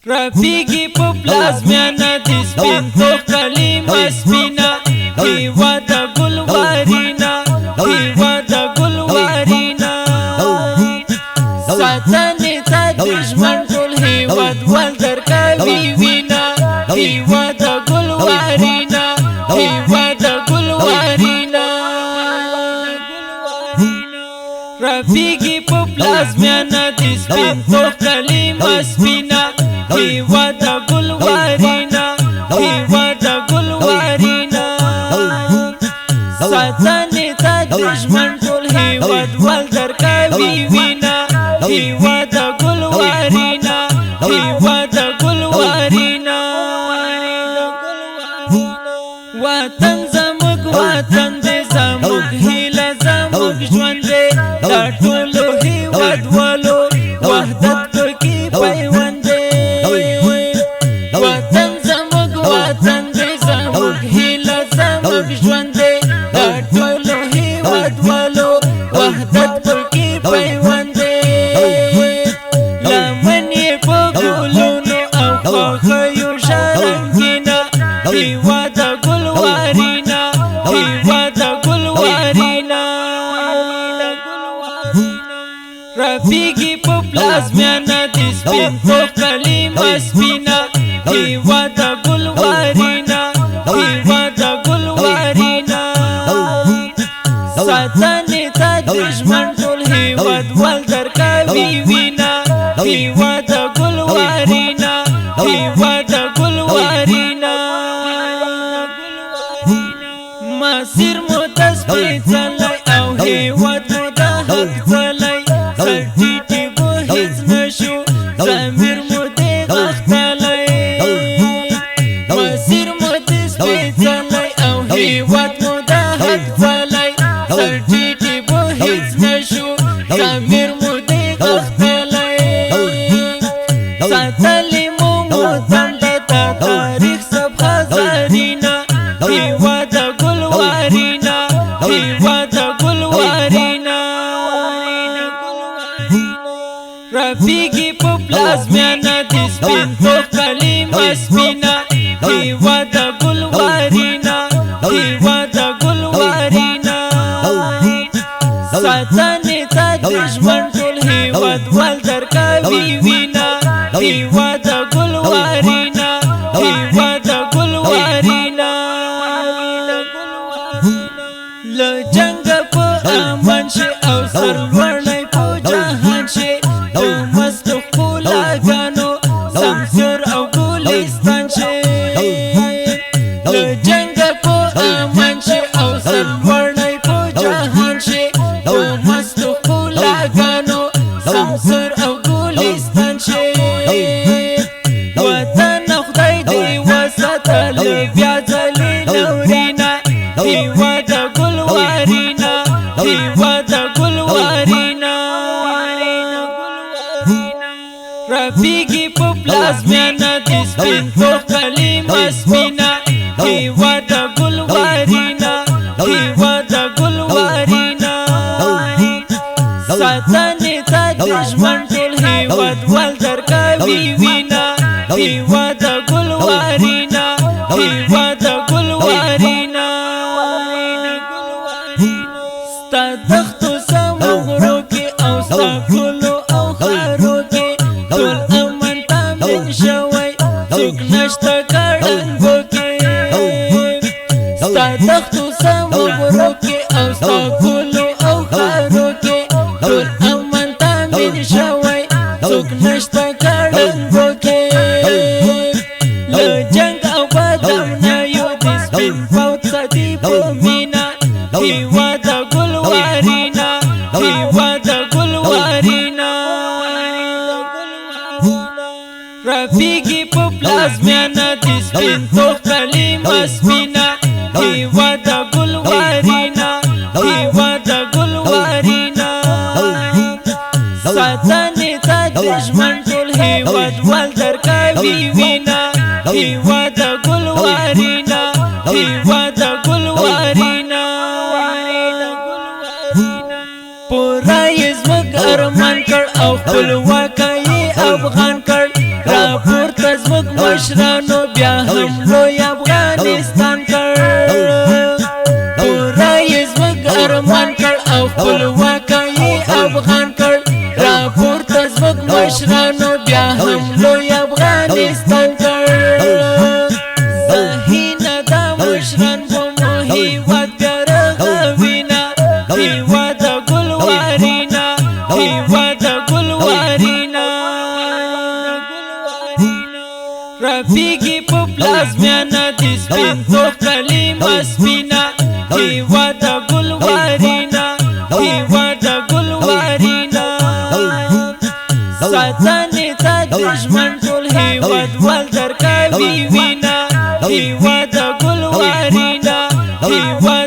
رفیقی په پلازمینه د سپین پوخ کلمه سپینه هیوا د ګل وارینا هیوا د ګل وارینا ساتنې ته دشمن ټول هیواد ول درکوي وینا هیوا د ګل وارینا هیوا د ګل وارینا رفیقی په پلازمینه د سپین پوخ کلمه سپینه هیوا د ګل وارینا هیوا د ګل وارینا ساتنې ته دشمن ټول هیواد ول درکوي وینا هیوا د ګل وارینا هیوا د ګل وارینا وطن زموږ وطن دې زموږ هیله زموږ ژوند دې د ټولو هیواد والو وحدت پکې پیوند دې وطن زموږ وطن دې زموږ هیله زموږ ژوند دې د ټولو هیواد والو وحدت پکې پیوند دې لمن یې په ګلونو او خوښیو شرنګینه هیوا د ګل وارینا هیوا د ګل وارینا رفیقی په پلازمینه د سپین پوخ کلمه سپینه هیوا د ګل وارینا هیوا د ګل وارینا ساتنې ته دشمن ټول هیواد ول درکوي وینا هیوا د ګل وارینا هیوا د ګل وارینا مسیر مو د سپېڅلی او هیواد مو د حق ځلی سر ټیټې مو هېڅ نشو ضمیر مو دې غښتلی مسیر مو د سپېڅلی او هیواد مو د حق ځلی سر ټیټې مو هېڅ نشو ضمیر مو دې غښتلی ساتلی مو وطن د تاریخ صفحه زرینه هیوا د ګل وارینا هیوا د ګل وارینا رفیقی په پلازمینه د سپین پوخ کلمه سپینه هیوا د ګل وارینا هیوا د ګل وارینا ساتنې ته دشمن ټول هیواد ول درکوي وینا هیوا د ګل وارینا هیوا د ګل وارینا له جنګ په امن شي او سرلوړی په جهان شي د مستو ښکلاګانو سمسور او ګلستان شي له جنګ په امن شي او سرلوړی په جهان شي د مستو ښکلاګانو سمسور او ګلستان شي وطن خدای دې وساتلی بیا ځلې لورینه هیوا د ګل وارینا هیوا د ګل وارینا رفیقی په پلازمینه د سپین پوخ کلمه سپینه هیوا د ګل وارینا هیوا د ګل وارینا ساتنې ته دشمن ټول هیواد ول درکوي وینا هیوا د ګل وارینا هیوا د ګل وارینا ستا دښتو سمغرو کې او ستا کلو او ښارو کې ټول امن تامین شوی څوک نشته کړنګو کې ستا دښتو سمغرو کې او ستا کلو او ښارو کې ټول امن تامین شوی څوک نشته کړنګو کې له جنګ او بدم نه یو د سپین پوځ ساتي په مینه هیوا د ګل وارینا هیوا د ګل وارینا رفیقی په پلازمینه د سپین پوخ کلمه سپینه هیوا د ګل وارینا هیوا د ګل وارینا ساتنې ته دشمن ټول هیواد ول درکوي وینا هیوا د ګل وارینا هیوا د ګل وارینا پورا یې زموږ ارمان کړ او خپلواکۍ افغان کړ را پورته زموږ مشرانو بیا هم لوی افغانستان کړ پوره یې زموږ ارمان کړ او خپلواکه یې افغان کړ را پورته زموږ مشرانو بیا هم لوی افغانستان کړ هینه دا مشران به مو هیواد بیا رغوینه هیواد د ګل وارینا هیواد د ګل وارینا رفیقی په پلازمینه د سپین پوخ کلمه سپینه هیواد د ګل وارینا هیواد د ګل وارینا ساتنې ته دشمن ټول هیواد وال درکوي وینا هیواد د ګل وارینا هیواد